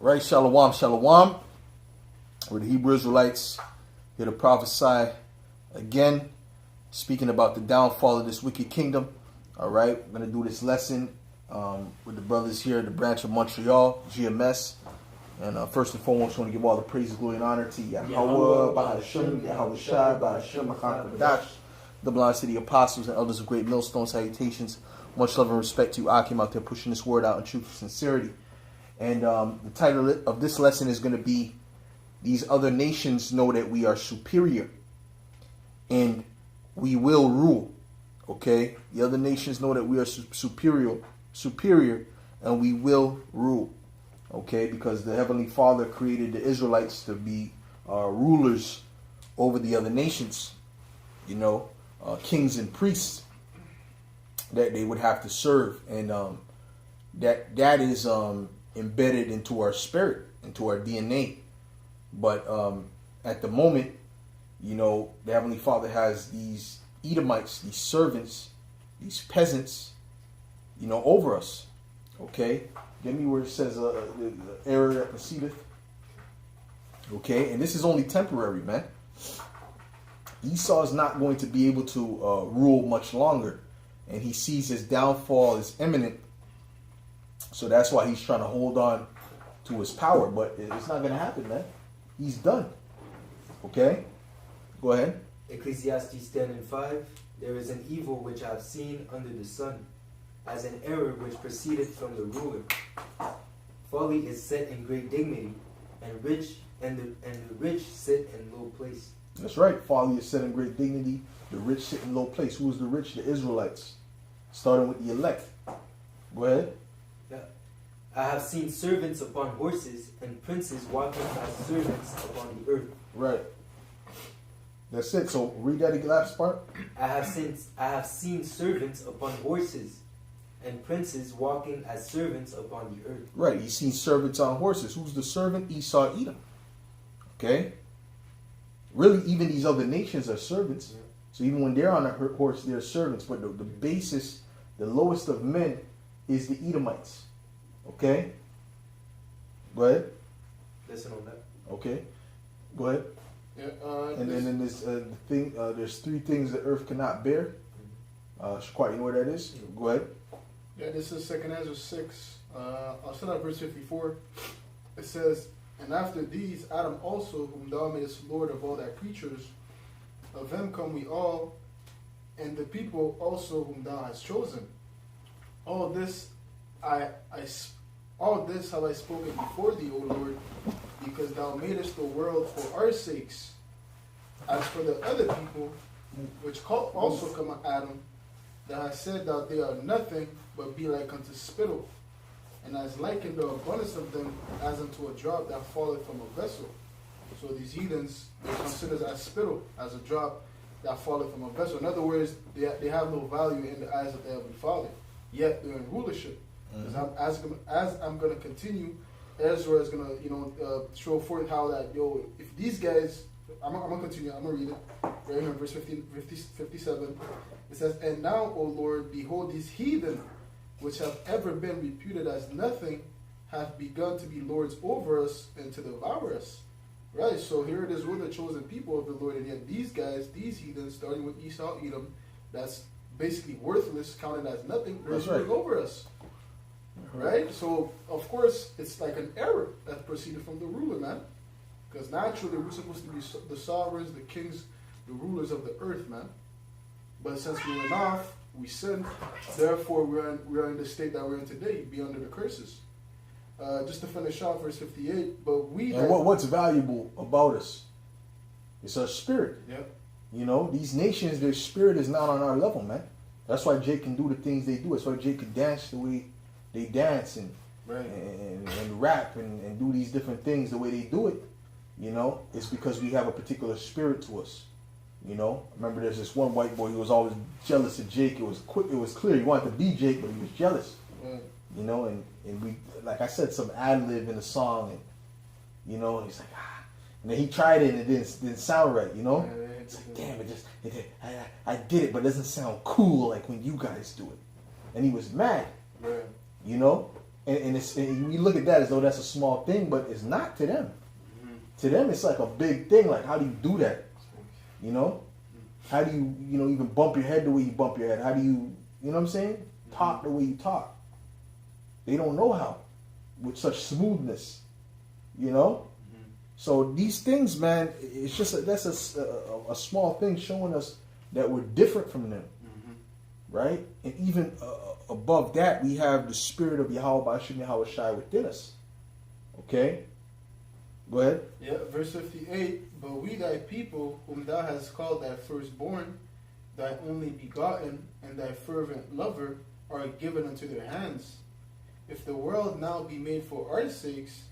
Right, shalom, shalom. We're the Hebrew Israelites here to prophesy again, speaking about the downfall of this wicked kingdom. All right, we're going to do this lesson with the brothers here at the branch of Montreal, GMS. And first and foremost, I want to give all the praise, glory, and honor to Yahweh, Bahashem, Yahweh Shai, Bahashem, Machakadash, the blind city apostles and elders of great millstone. Salutations, much love and respect to you, Akim, out there pushing this word out in truth and sincerity. And the title of this lesson is going to be, These Other Nations Know That We Are Superior and We Will Rule. Okay? The other nations know that we are superior, and we will rule. Okay? Because the Heavenly Father created the Israelites to be rulers over the other nations. You know, kings and priests that they would have to serve. And that is embedded into our spirit, into our DNA. But at the moment, you know, the Heavenly Father has these Edomites, these servants, these peasants, you know, over us. Okay? Give me where it says the error that proceedeth. Okay? And this is only temporary, man. Esau is not going to be able to rule much longer. And he sees his downfall is imminent. So that's why he's trying to hold on to his power. But it's not going to happen, man. He's done. Okay? Go ahead. Ecclesiastes 10:5. There is an evil which I have seen under the sun, as an error which proceedeth from the ruler. Folly is set in great dignity, and the rich sit in low place. That's right. Folly is set in great dignity. The rich sit in low place. Who is the rich? The Israelites. Starting with the elect. Go ahead. I have seen servants upon horses and princes walking as servants upon the earth. Right. That's it. So read that last part. I have seen servants upon horses and princes walking as servants upon the earth. Right. He's seen servants on horses. Who's the servant? Esau, Edom. Okay. Really, even these other nations are servants. Yeah. So even when they're on a horse, they're servants. But the basis, the lowest of men, is the Edomites. Okay? Go ahead. Listen on that. Okay. Go ahead. Yeah, and then in this thing, there's three things that earth cannot bear. Shaquat, you know what that is? Go ahead. Yeah, this is 2 Ezra 6. I'll start at verse 54. It says, And after these, Adam also, whom thou madest Lord of all thy creatures, of him come we all, and the people also whom thou hast chosen. All this have I spoken before thee, O Lord, because thou madest the world for our sakes. As for the other people, which also come of Adam, that hast said that they are nothing, but be like unto spittle, and has likened the abundance of them as unto a drop that falleth from a vessel. So these heathens, they're considered as spittle, as a drop that falleth from a vessel. In other words, they have no value in the eyes of the Heavenly Father, yet they're in rulership. Mm-hmm. As I'm going to continue, Ezra is going to, show forth how that, if these guys, I'm going to continue, I'm going to read it, right here in verse 57. It says, And now, O Lord, behold, these heathen, which have ever been reputed as nothing, have begun to be lords over us and to devour us. Right, so here it is, we're the chosen people of the Lord, and yet these guys, these heathens, starting with Esau, Edom, that's basically worthless, counted as nothing, they're ruling over us. Right? So, of course, it's like an error that proceeded from the ruler, man. Because naturally, we're supposed to be the sovereigns, the kings, the rulers of the earth, man. But since we went off, we sinned, therefore we're in the state that we're in today, be under the curses. Just to finish off, verse 58, but we... And what's valuable about us? It's our spirit. Yep. You know, these nations, their spirit is not on our level, man. That's why Jake can do the things they do. That's why Jake can dance the way they dance and rap and do these different things the way they do it. You know, it's because we have a particular spirit to us. You know, I remember there's this one white boy who was always jealous of Jake. It was clear he wanted to be Jake, but he was jealous. You know, and we, like I said, some ad lib in the song, and you know, and he's like, and then he tried it and it didn't sound right. You know, it's like, damn, I did it, but it doesn't sound cool like when you guys do it. And he was mad. Right. You know, and and we look at that as though that's a small thing, but it's not to them. Mhm. To them, it's like a big thing. Like, how do you do that? You know? How do you, even bump your head the way you bump your head? How do you know what I'm saying? Talk the way you talk. They don't know how. With such smoothness. You know? Mhm. So these things, man, it's just that's a small thing showing us that we're different from them. Mhm. Right? And even above that, we have the spirit of Yahweh Bashim Yahweh Shai within us. Okay? Go ahead. Yeah, verse 58. But we thy people, whom thou hast called thy firstborn, thy only begotten, and thy fervent lover, are given unto their hands. If the world now be made for our sakes,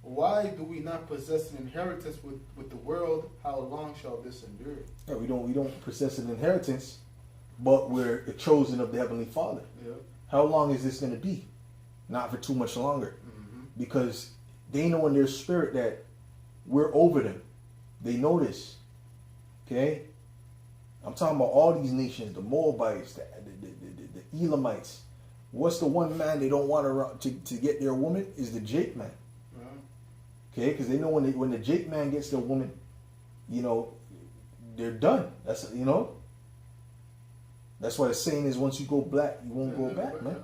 why do we not possess an inheritance with the world? How long shall this endure? Yeah, we don't possess an inheritance, but we're the chosen of the Heavenly Father. Yeah. How long is this going to be? Not for too much longer. Mm-hmm. Because they know in their spirit that we're over them. They know this. Okay? I'm talking about all these nations, the Moabites, the Elamites. What's the one man they don't want to get their woman? Is the Jake man. Yeah. Okay? Because they know when the Jake man gets their woman, they're done. That's, That's why the saying is, once you go black, you won't go back, man.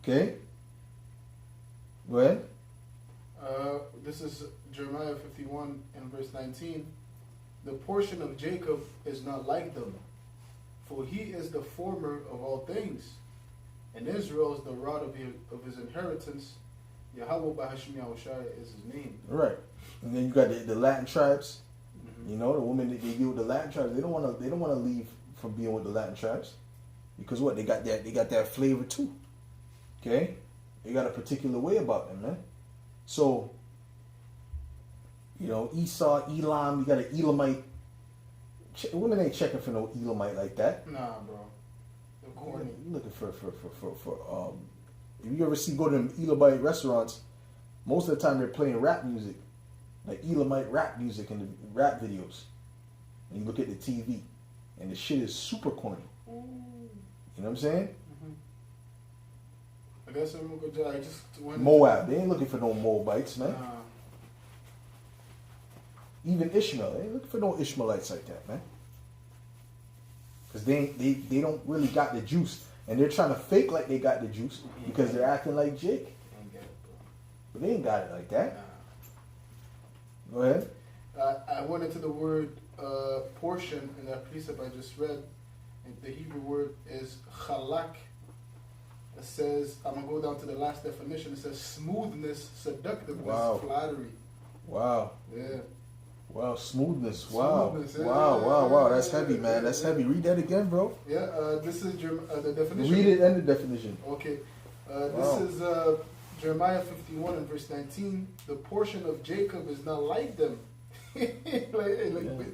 Okay? Go ahead. This is Jeremiah 51 and verse 19. The portion of Jacob is not like them, for he is the former of all things, and Israel is the rod of his inheritance. Yahweh Bahashim Yahushua is his name. Right. And then you got the Latin tribes. Mm-hmm. The women that they deal with the Latin tribes, they don't want to leave from being with the Latin tribes, because what, they got that flavor too. Okay, they got a particular way about them, man. So Esau, Elam, you got an Elamite. Women ain't checking for no Elamite like that. Nah, bro. They're corny. You looking for if you ever go to them Elamite restaurants, most of the time they're playing rap music, like Elamite rap music in the rap videos. And you look at the TV, and the shit is super corny. You know what I'm saying? I guess I'm gonna go. I just went. Moab, they ain't looking for no Moabites, man. Nah. Even Ishmael, they ain't looking for no Ishmaelites like that, man. Because they don't really got the juice. And they're trying to fake like they got the juice because they're acting like Jake. Ain't get it, bro. But they ain't got it like that. Nah. Go ahead. I went into the word portion in that precept I just read. And the Hebrew word is chalak. It says, I'm going to go down to the last definition. It says smoothness, seductiveness, Wow. flattery. Wow. Yeah. Wow, smoothness. Wow. Smoothness, yeah. Wow. That's heavy, man. That's heavy. Read that again, bro. Yeah, this is the definition. Read it and the definition. Okay. Wow. This is Jeremiah 51 and verse 19. The portion of Jacob is not like them.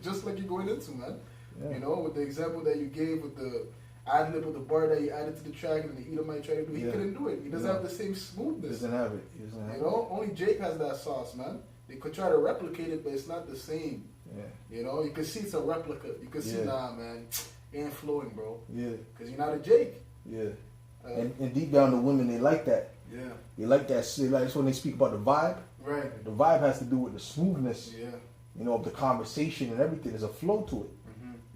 Just like you're going into, man. Yeah. With the example that you gave with the ad-lib with the bar that you added to the track and the Edomite tried to do. He couldn't do it. He doesn't have the same smoothness. He doesn't have it. Only Jake has that sauce, man. They could try to replicate it, but it's not the same. Yeah. You can see it's a replica. You can see, nah, man, it ain't flowing, bro. Yeah. Because you're not a Jake. Yeah. And deep down, the women, they like that. Yeah. They like that. That's when they speak about the vibe. Right. The vibe has to do with the smoothness, Yeah. of the conversation and everything. There's a flow to it.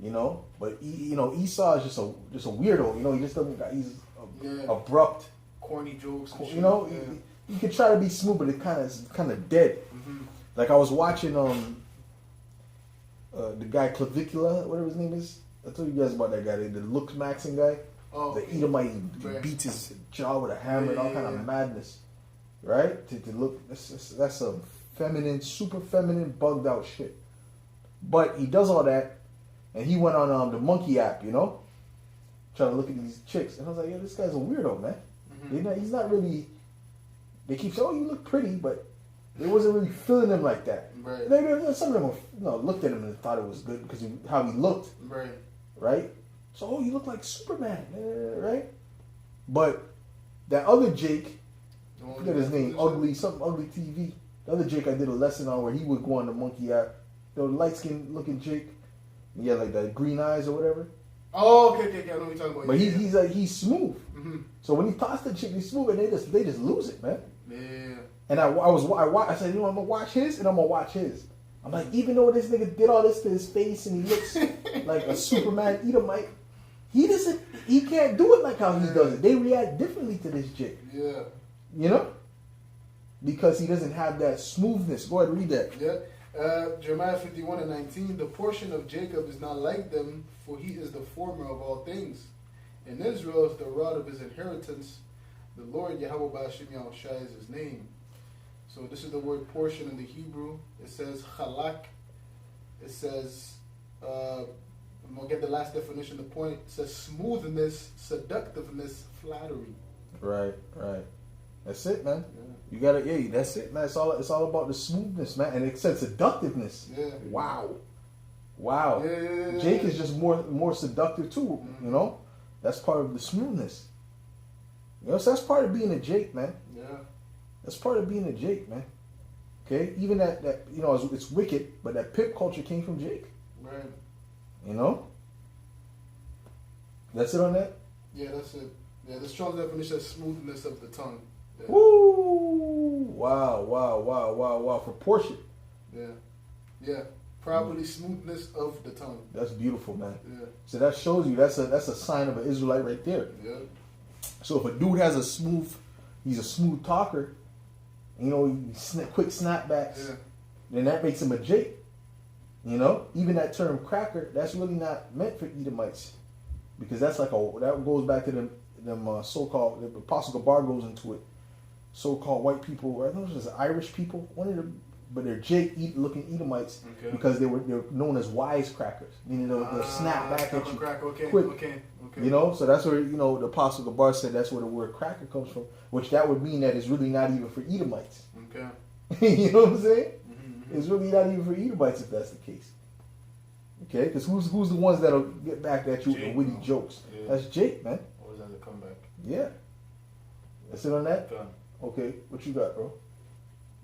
Mm-hmm. But Esau is just a weirdo. He just doesn't. He's abrupt. Corny jokes. And shit. You can try to be smooth, but it's kind of dead. Mm-hmm. Like I was watching the guy Clavicula, whatever his name is. I told you guys about that guy, the Lux Maxing guy. Oh, The Edomite, he right. beats his jaw with a hammer and all kind of madness, right? To look, that's a feminine, super feminine, bugged out shit. But he does all that, and he went on the Monkey app, trying to look at these chicks, and I was like, this guy's a weirdo, man. Mm-hmm. He's not really. They keep saying, you look pretty, but they wasn't really feeling him like that. Right. Some of them looked at him and thought it was good because how he looked, right? So, you look like Superman, right? But that other Jake, I forget his name, Ugly TV. The other Jake I did a lesson on where he would go on the Monkey app. The light-skinned looking Jake. He had like the green eyes or whatever. Oh, okay. I know what you're talking about. But Yeah. he's smooth. Mm-hmm. So when he toss the chick, he's smooth, and they just lose it, man. Yeah. And I said, you know, I'm gonna watch his, and I'm gonna watch his. I'm like, even though this nigga did all this to his face, and he looks like a Superman Edomite, he can't do it like how he does it. They react differently to this chick, Yeah. you know, because he doesn't have that smoothness. Go ahead, read that. Yeah. Jeremiah 51:19. The portion of Jacob is not like them, for he is the former of all things. And Israel is the rod of his inheritance. The Lord Yahweh Ba'ashim Yahushai is his name. So this is the word portion in the Hebrew. It says chalak. It says, I'm going to get the last definition, the point. It says smoothness, seductiveness, flattery. Right. That's it, man. Yeah. You gotta, that's it, man. It's all about the smoothness, man, and it says seductiveness. Yeah. Wow. Yeah. Jake is just more seductive too. You know, that's part of the smoothness. You know, so that's part of being a Jake, man. Yeah. That's part of being a Jake, man. Okay, even that you know, it's wicked, but that pimp culture came from Jake. Right. You know. That's it on that. Yeah, that's it. Yeah, the strong definition is smoothness of the tongue. Yeah. Woo! Wow! Proportion. Yeah. Properly smoothness of the tongue. That's beautiful, man. Yeah. So that shows you that's a sign of an Israelite right there. Yeah. So if a dude has he's a smooth talker, you know, quick snapbacks, Yeah. then that makes him a Jake. You know, even that term cracker, that's really not meant for Edomites, because that's like that goes back to them so-called, the Apostle Gabar goes into it, so-called white people, I don't know if it's Irish people, but they're Jake looking Edomites, Okay. because they're known as wisecrackers, meaning they'll snap back at you Crack. Okay. quick. Okay. You know, so that's where, you know, the Apostle Gabar said that's where the word cracker comes from, which that would mean that it's really not even for Edomites. Okay. You know what I'm saying? Mm-hmm. It's really not even for Edomites if that's the case. Okay, because who's the ones that'll get back at you with the Jake, witty bro. jokes? Yeah. That's Jake, man. Always has a comeback. Yeah. That's it on that? Done. Okay, what you got, bro?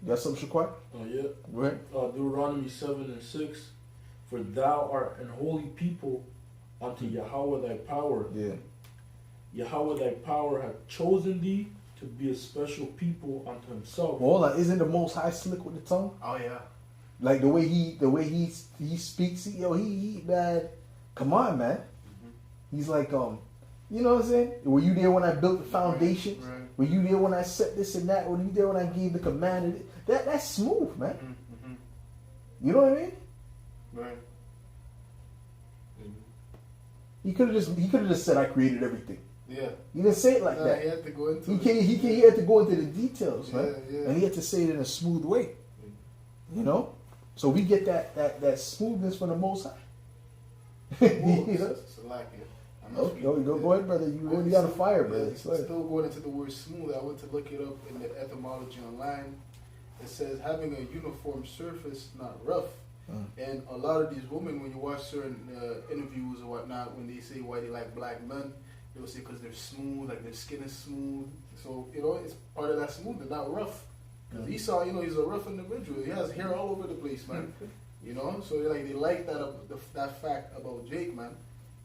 You got something, Shaquat? Yeah. Go ahead. Deuteronomy 7:6. For thou art an holy people unto Yahweh thy power. Yeah. Yahweh thy power hath chosen thee to be a special people unto himself. Well, hold on. Isn't the Most High slick with the tongue? Oh yeah. Like the way he speaks, he man, come on, man. He's like, you know what I'm saying? Were you there when I built the foundation? Right. Were you there when I set this and that? Were you there when I gave the command? That's smooth, man. Mm-hmm. You know what I mean? Right. He could have just said I created everything. Yeah. He didn't say it like He that. had to go into He had to go into the details, man. Yeah. And he had to say it in a smooth way. You know? So we get that smoothness from the Most High. You know? Go ahead, brother. You really got a fire, brother. Still going into the word smooth, I went to look it up in the etymology online. It says having a uniform surface, not rough. And a lot of these women, when you watch certain interviews or whatnot, when they say why they like black men, they'll say because they're smooth, like their skin is smooth. So, you know, it's part of that smoothness, not rough. Because Esau, you know, he's a rough individual. He has hair all over the place, man. You know, so they like that fact about Jake, man.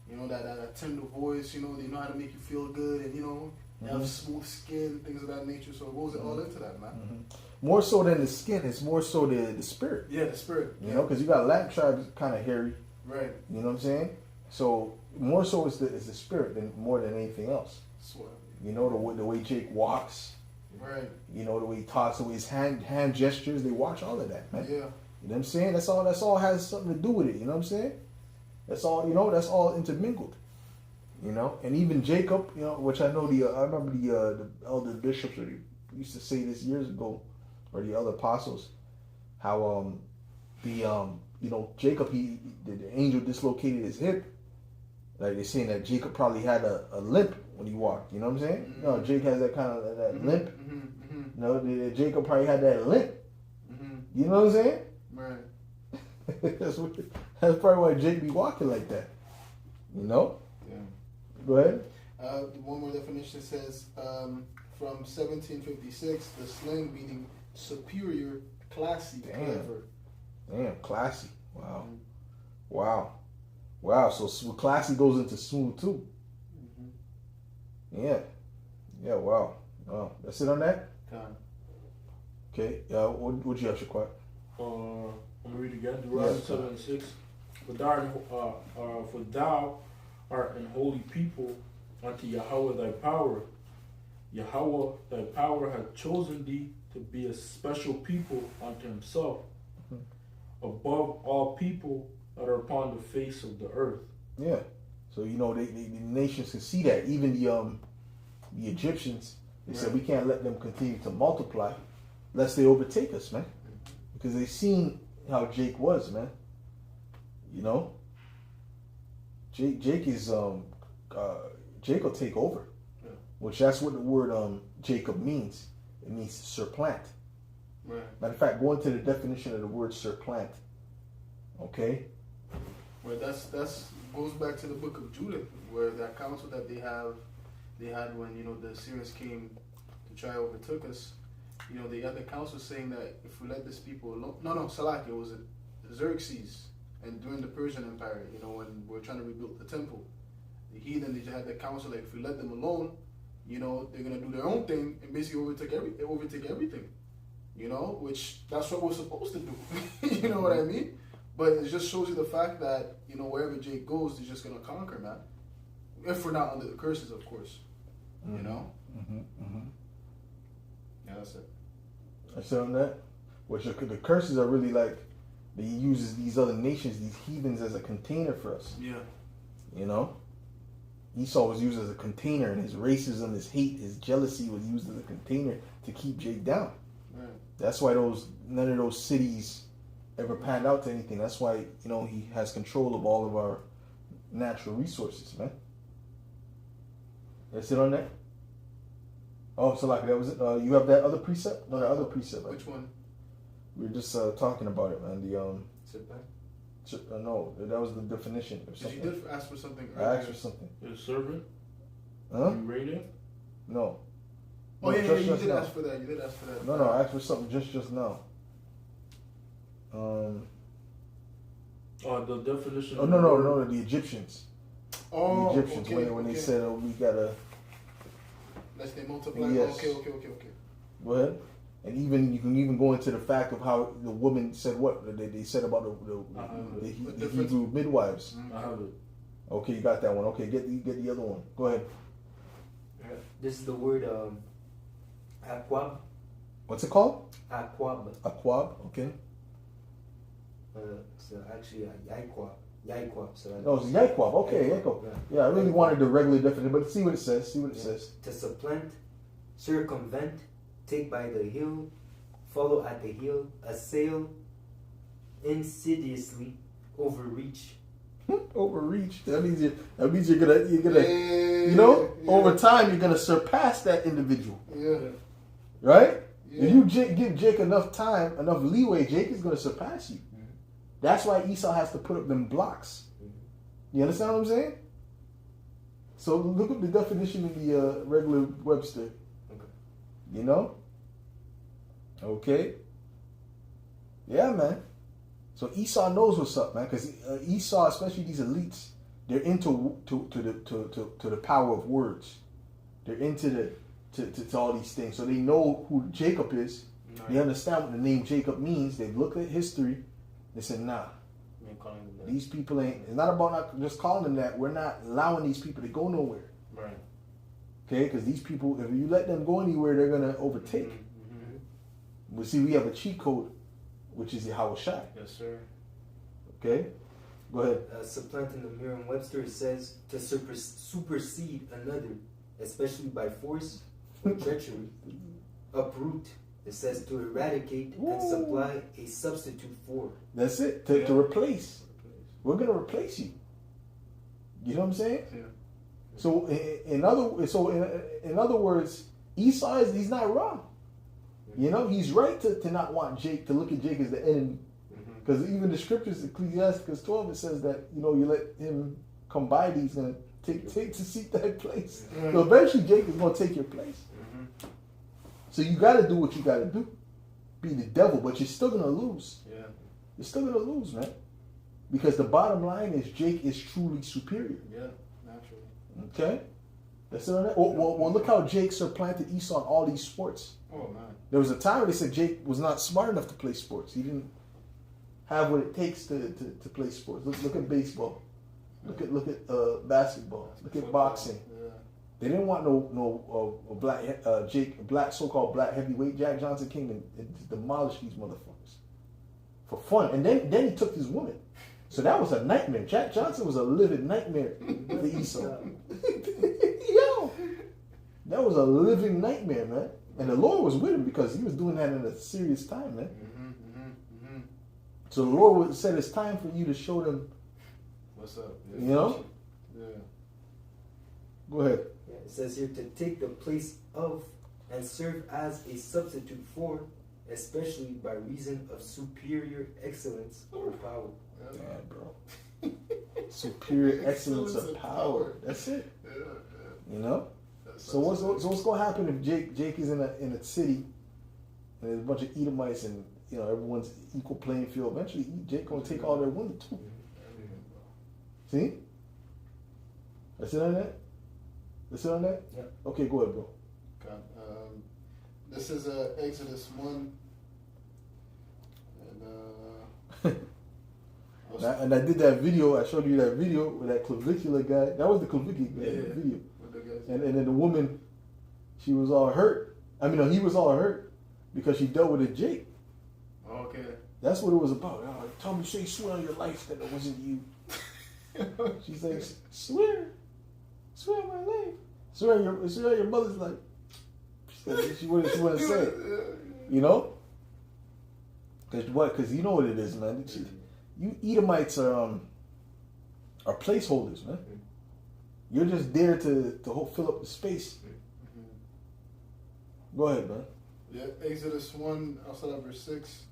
You know, that tender voice, you know, they know how to make you feel good, and, you know, they have smooth skin, things of that nature. So it goes all into that, man. More so than the skin, it's more so the spirit. Yeah, the spirit. You know, because you got Latin tribes kind of hairy. Right. You know what I'm saying? So more so is the spirit more than anything else. Swear. You know, the way Jake walks. Right. You know, the way he talks, the way his hand gestures, they watch all of that, man. Yeah. You know what I'm saying? That's all has something to do with it, you know what I'm saying? That's all intermingled. You know? And even Jacob, you know, which I know I remember the elder bishops used to say this years ago, or the other apostles, how Jacob, the angel dislocated his hip. Like they're saying that Jacob probably had a limp when he walked. You know what I'm saying? You know, Jake has that kind of that limp. You know, Jacob probably had that limp. You know what I'm saying? Right. That's probably why Jake be walking like that. You know? Yeah. Go ahead. One more definition says from 1756, the slang meaning superior, classy, clever. Damn, classy. Wow. Wow, so classy goes into smooth too. Yeah. Yeah, wow. Wow. That's it on that? Con. Okay. What you have, Shaquat? I'm gonna read again. Deuteronomy 7:6. For thou art an holy people unto Yahweh thy power. Yahweh thy power hath chosen thee to be a special people unto himself, above all people that are upon the face of the earth. Yeah. So the nations can see that. Even the Egyptians, they said we can't let them continue to multiply lest they overtake us, man. Because they seen how Jake was, man. You know? Jake is Jake will take over. Yeah. Which that's what the word Jacob means. It means supplant. Right. Matter of fact, go into the definition of the word supplant. Okay? Well, that's goes back to the book of Judith, where that council that they had when the Assyrians came to try overtook us. They had the council saying that if we let this people alone, Salak, it was Xerxes, and during the Persian Empire, when we were trying to rebuild the temple, the heathen, they had the council like if we let them alone, they're gonna do their own thing and basically overtake everything, which that's what we're supposed to do. You know what I mean? But it just shows you the fact that wherever Jake goes, he's just gonna conquer, man. If we're not under the curses, of course. Yeah, that's it. That's it on that. Which the curses are really like he uses these other nations, these heathens, as a container for us. Yeah. Esau was used as a container, and his racism, his hate, his jealousy was used as a container to keep Jake down. Right. That's why none of those cities ever panned out to anything. That's why he has control of all of our natural resources, man. That's it on that. Oh, so like that was it. You have that other precept? No, that other precept. Right? Which one? We were just talking about it, man. No, that was the definition. Because you did ask for something I earlier. asked for something. The servant? Huh? You read it? No. Oh, No, yeah, just you did now. ask for that. You did ask for that. No, I asked for something just now. The definition. Oh no, the Egyptians. Oh, The Egyptians okay, when they okay. said we gotta. Lest they multiply. Yes. Okay. Go ahead. And even you can even go into the fact of how the woman said what they said about the Hebrew midwives. I have it. Okay, you got that one. Okay, get the other one. Go ahead. This is the word aquab. What's it called? Aquab. Aquab. Okay. So actually, Yaiquab. So No, it's Yaiquab. Okay, Yaiquab. Yeah, I really wanted the regular definition, but see what it says. Says. To supplant, circumvent, take by the heel, follow at the heel, assail, insidiously, overreach. Overreach. That means you're gonna over time you're gonna surpass that individual. Yeah. Right? Yeah. If you give Jake enough time, enough leeway, Jake is gonna surpass you. That's why Esau has to put up them blocks. You understand what I'm saying? So look at the definition of the regular Webster. Okay. Okay. Yeah, man. So Esau knows what's up, man, because Esau, especially these elites, they're into the power of words. They're into to all these things. So they know who Jacob is. Right. They understand what the name Jacob means. They've looked at history. They said, nah, these people ain't. It's not about not just calling them that. We're not allowing these people to go nowhere. Right. Okay, because these people, if you let them go anywhere, they're gonna overtake. We see we have a cheat code, which is Yahweh Shai. Yes, sir. Okay, go ahead. Supplant in the Merriam-Webster, it says to supersede another, especially by force or treachery. Uproot. It says to eradicate and supply a substitute for. That's it. To replace. We're gonna replace you. You know what I'm saying? Yeah. So in other words, Esau he's not wrong. He's right to not want Jake, to look at Jake as the enemy. Because even the scriptures, Ecclesiastes 12, it says that you let him come by, he's gonna take to seek that place. So eventually Jake is gonna take your place. So you got to do what you got to do. Be the devil, but you're still going to lose. Yeah. You're still going to lose, man. Because the bottom line is Jake is truly superior. Yeah, naturally. Okay? That's it on that. Well, look how Jake supplanted Esau in all these sports. Oh man. There was a time where they said Jake was not smart enough to play sports. He didn't have what it takes to play sports. Look at baseball. Look at basketball. Look at boxing. Yeah. They didn't want no black so-called black heavyweight. Jack Johnson came and demolished these motherfuckers for fun. And then he took his woman. So that was a nightmare. Jack Johnson was a living nightmare for Esau. Yo, that was a living nightmare, man. And the Lord was with him because he was doing that in a serious time, man. So the Lord said it's time for you to show them. What's up? Yeah. You know? Yeah. Go ahead. Yeah, it says here to take the place of and serve as a substitute for, especially by reason of superior excellence or power. Yeah. Yeah, bro. Superior excellence of power. That's it. Yeah. You know. That's So what's gonna happen if Jake is in a city and there's a bunch of Edomites and everyone's equal playing field? Eventually, Jake gonna take all their women too. See? That's it on that. That's it on that. Yeah. Okay, go ahead, bro. God. This is Exodus 1. And I did that video. I showed you that video with that clavicular guy. That was the clavicular guy in the video. And then the woman, she was all hurt. I mean, no, he was all hurt because she dealt with a Jake. Okay. That's what it was about. Tell me, say, swear on your life that it wasn't you. She's like, swear on my life. Swear on your mother's life. She wouldn't say it. You know? Because you know what it is, man. You Edomites are placeholders, man. You're just there to fill up the space. Go ahead, man. Yeah, Exodus 1, outside of verse 6.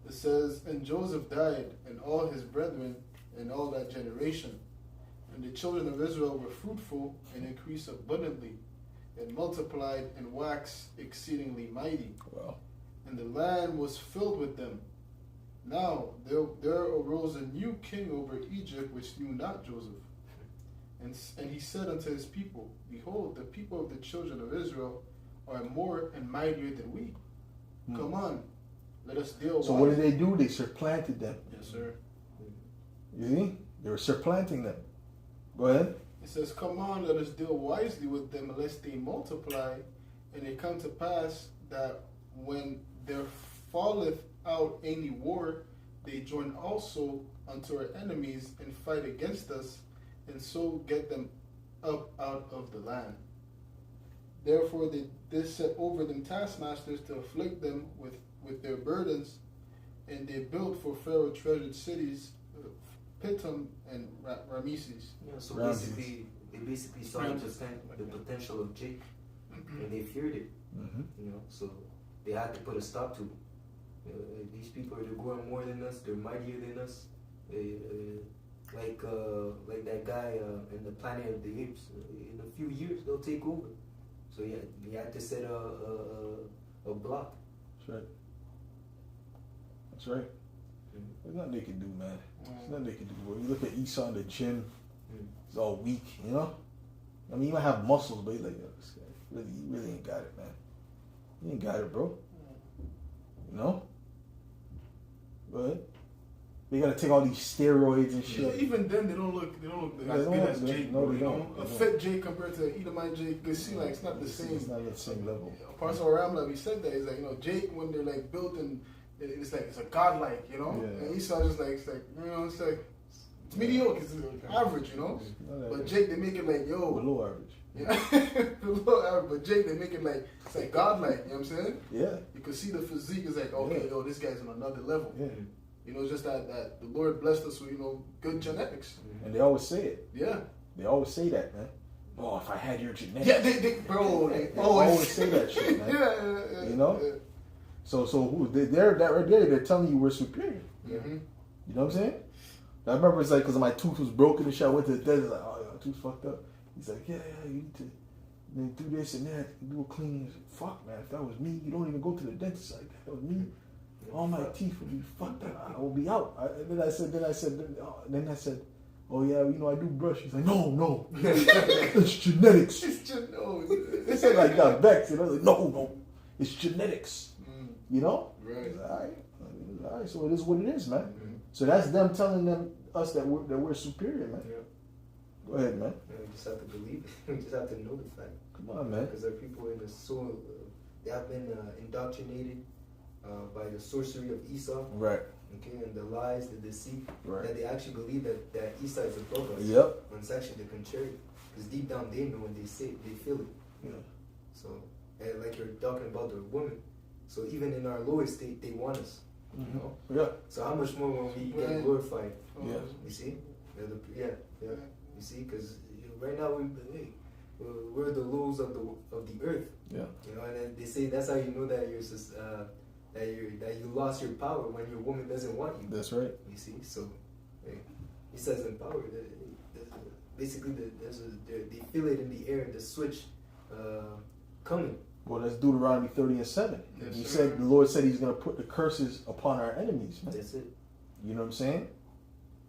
It says, And Joseph died, and all his brethren, and all that generation. And the children of Israel were fruitful, and increased abundantly, and multiplied, and waxed exceedingly mighty. Wow. And the land was filled with them. Now there arose a new king over Egypt, which knew not Joseph. And he said unto his people, Behold, the people of the children of Israel are more and mightier than we. Come on, let us deal. So what did they do? They supplanted them. Yes, sir. You see? They were supplanting them. Go ahead. It says, Come on, let us deal wisely with them, lest they multiply. And it come to pass that when there falleth out any war, they join also unto our enemies and fight against us, and so get them up out of the land. Therefore they did set over them taskmasters to afflict them with their burdens, and they built for Pharaoh treasured cities, Pithom and Rameses. Yeah, so Ramses. they basically saw the potential of Jake, and they feared it. Mm-hmm. So they had to put a stop to it. These people are going more than us. They're mightier than us. Like that guy in the Planet of the Apes. In a few years, they'll take over. So yeah, you had to set a block. That's right. That's right. There's nothing they can do, man. There's nothing they can do. Bro. You look at Esau in the gym, he's all weak, you know? I mean, he might have muscles, but he's like, this guy really ain't got it, man. He ain't got it, bro. You know? Go ahead. They gotta take all these steroids and shit. Yeah, even then, they don't look as good as Jake. No, they you don't. know? A fit Jake compared to Edomite Jake, you see, like it's not the same. It's not the same level. Parts of Ramla, we said that. He's like, Jake, when they're like built and it's like, it's a godlike, Yeah. And Esau just like, it's like, it's mediocre, it's average, But Jake, they make it like, Below average. Yeah. Below average. But Jake, they make it like, it's like godlike, you know what I'm saying? Yeah. You can see the physique is like, okay, this guy's on another level. Yeah. It's just that the Lord blessed us with, good genetics. And they always say it. Yeah. They always say that, man. Oh, if I had your genetics. Yeah, they always say that shit, man. Yeah. You know? Yeah. So who they're that right there, they're telling you we're superior. Mm-hmm. You know what I'm saying? I remember it's like, because my tooth was broken and shit, I went to the dentist, like, oh, your tooth fucked up. He's like, yeah, you need to do this and that, do a clean. Fuck, man, if that was me, you don't even go to the dentist like that. That was me. all my teeth will be fucked up. I will be out. Then I said, oh yeah, you know I do brush. He's like, no, it's genetics. It's just no. They said like that vexed, you know, like, no, it's genetics. You know? Right. All right, so it is what it is, man. Mm-hmm. So that's them telling us that we're superior, man. Yeah. Go ahead, man. Yeah, we just have to believe it. We just have to know the fact. Come on, man. Because there are people in the soul, they have been indoctrinated by the sorcery of Esau, Right. okay, and the lies, the deceit, Right. that they actually believe that Esau is above us. Yep. When it's actually the contrary. Because deep down they know and they say it, they feel it. Yeah. So, and like you're talking about the woman, so even in our lowest state, they want us. You know? Yeah. So how much more when we Right. get glorified? Yeah. You see? Yeah. You see, because right now we're the lows of the earth. Yeah. You know, and then they say that's how you know that that you lost your power when your woman doesn't want you. That's right. You see, so he says in power basically they feel it in the air, the switch coming. Well, that's Deuteronomy 30:7. Yes, He sir. said the Lord said He's going to put the curses upon our enemies, man. That's it. You know what I'm saying?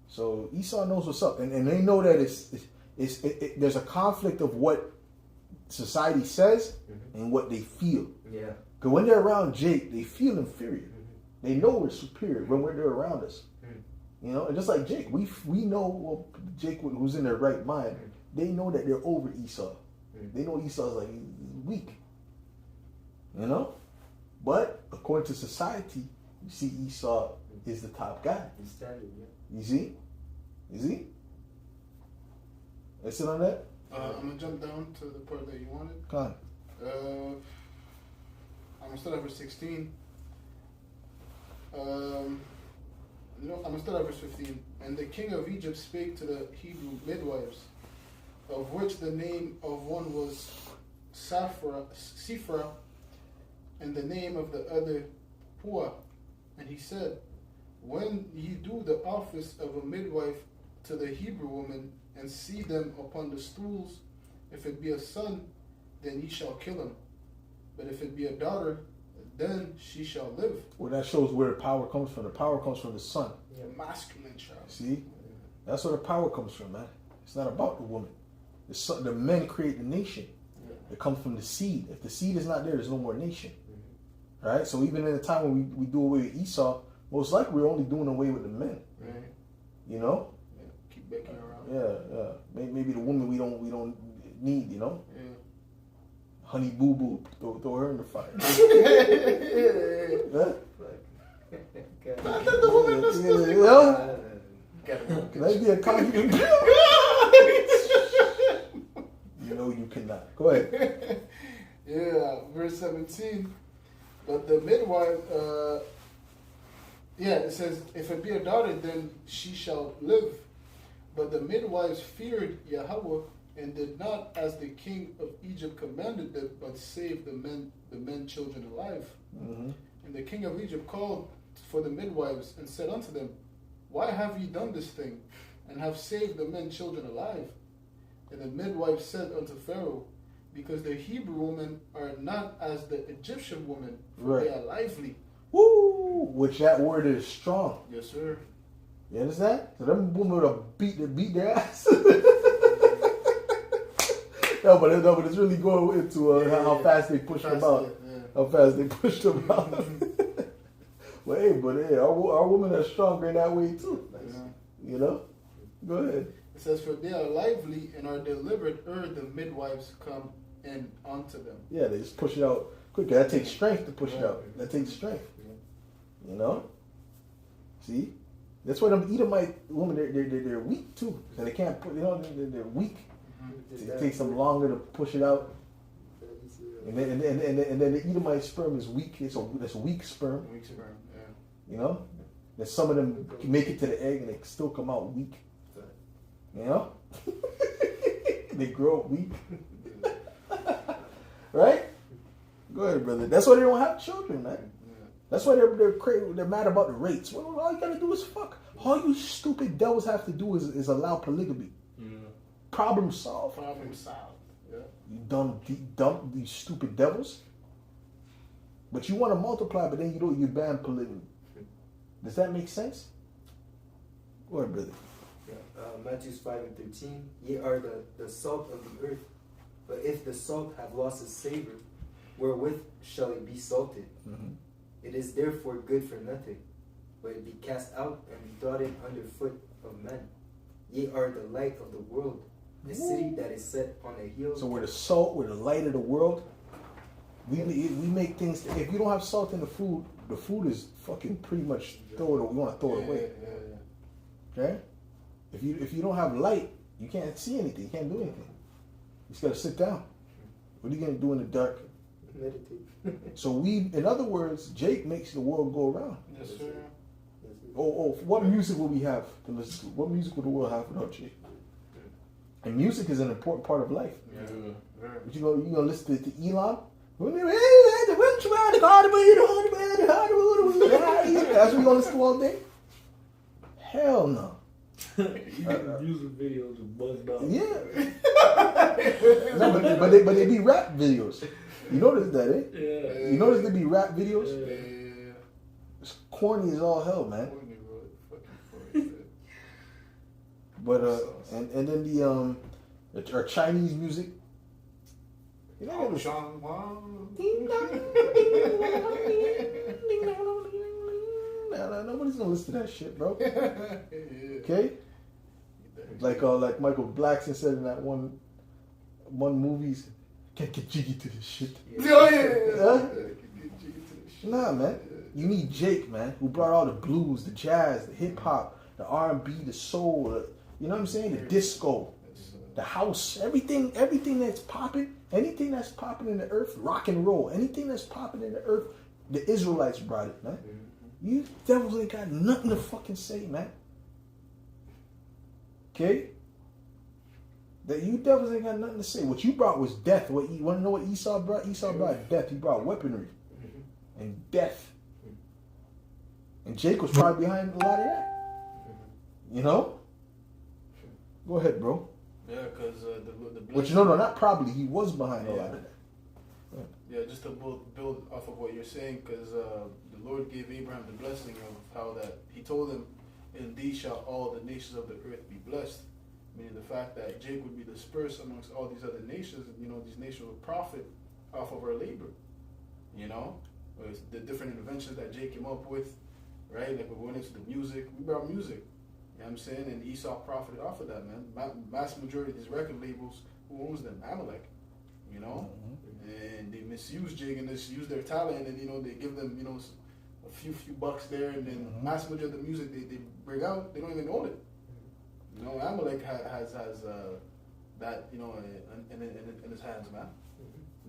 So Esau knows what's up, and they know that there's a conflict of what society says and what they feel. Yeah. Because when they're around Jake, they feel inferior. They know we're superior when they're around us. You know, and just like Jake, we know, well, Jake, who's in their right mind, they know that they're over Esau. They know Esau's like weak. You know, but according to society, you see Esau is the top guy. He's standing, yeah. You see? That's it on that? I'm gonna jump down to the part that you wanted. Come on. I'm gonna start at verse 16. I'm gonna start at verse 15. And the king of Egypt spake to the Hebrew midwives, of which the name of one was Sifra, and the name of the other Pua. And he said, when ye do the office of a midwife to the Hebrew woman, and see them upon the stools, if it be a son, then ye shall kill him. But if it be a daughter, then she shall live. Well, that shows where the power comes from. The power comes from the son. The masculine child. See? That's where the power comes from, man. It's not about the woman. The men create the nation. It comes from the seed. If the seed is not there, there's no more nation. Right? So even in the time when we do away with Esau, most likely we're only doing away with the men. Right. You know? Yeah. Keep baking around. Yeah. Maybe the woman we don't need, you know? Yeah. Honey Boo Boo, throw her in the fire. Huh? I thought the woman was supposed to You know? Can I be a concubine? You know you cannot. Go ahead. Yeah, verse 17. But the midwife, it says, if it be a daughter, then she shall live. But the midwives feared Yahweh and did not as the king of Egypt commanded them, but saved the men children alive. Mm-hmm. And the king of Egypt called for the midwives and said unto them, why have ye done this thing, and have saved the men children alive? And the midwives said unto Pharaoh, because the Hebrew women are not as the Egyptian women, for Right. they are lively. Woo! Which that word is strong. Yes, sir. You understand? So them women would have beat their ass. No, but it's really going into how fast they push them out. Yeah. How fast they push them out. But our women are stronger in that way too. Yeah. You know? Go ahead. It says, for they are lively and are delivered ere the midwives come in unto them. Yeah, they just push it out quicker. That takes strength to push it out. That takes strength. You know? See? That's why them Edomite women, they're weak too. So they can't put, they're weak. It takes them longer to push it out. And then the Edomite sperm is weak. That's weak sperm. Weak sperm, yeah. You know? Then some of them can make it to the egg and they still come out weak. You know? They grow up weak. Right? Go ahead, brother. That's why they don't have children, man. That's why they're mad about the rates. Well, all you gotta do is fuck. All you stupid devils have to do is allow polygamy. Problem solved. Problem solved. Yeah. You dumb, these stupid devils. But you want to multiply, but then you ban polygamy. Does that make sense? Go ahead, brother. Matthew 5:13. Ye are the salt of the earth, but if the salt have lost its savor, wherewith shall it be salted? Mm-hmm. It is therefore good for nothing, but it be cast out and be trodden under foot of men. Ye are the light of the world. A city that is set on a hill. So we're the salt, we're the light of the world. We make things. If you don't have salt in the food is fucking pretty much we want to throw it away. Okay? If you don't have light, you can't see anything. You can't do anything. You just gotta sit down. What are you gonna do in the dark? Meditate. So in other words, Jake makes the world go around. Yes, sir. Oh, what music will we have to listen to? What music will the world have without Jake? And music is an important part of life. Yeah. But you gonna listen to Elon? That's what you gonna listen to all day? Hell no. Music videos are buzzed out. Yeah. No, but they be rap videos. You notice that, eh? Yeah. You notice they be rap videos? Yeah. It's corny as all hell, man. But and then our Chinese music. You know, nobody's gonna listen to that shit, bro. Okay? Like Michael Blackson said in that one movies, can't get jiggy to this shit. Huh? Nah, man. You need Jake, man, who brought all the blues, the jazz, the hip hop, the R&B, the soul, you know what I'm saying? The disco, the house, everything that's popping, anything that's popping in the earth, rock and roll, anything that's popping in the earth, the Israelites brought it, man. You devils ain't got nothing to fucking say, man. Okay? That you devils ain't got nothing to say. What you brought was death. You want to know what Esau brought? Esau brought death. He brought weaponry and death. And Jake was probably behind a lot of that. You know? Go ahead, bro. Yeah, because the But no, not probably. He was behind a lot of that. Yeah, just to build off of what you're saying, because the Lord gave Abraham the blessing of how that he told him, "In thee shall all the nations of the earth be blessed." Meaning the fact that Jake would be dispersed amongst all these other nations, and these nations would profit off of our labor. With the different inventions that Jake came up with, right? Like we went into the music, we brought music. You know what I'm saying? And Esau profited off of that, man. Mass majority of these record labels, who owns them? Amalek. And they misuse Jake and use their talent, and they give them a few bucks there, and then mass majority of the music they bring out, they don't even own it. Amalek has that in his hands, man.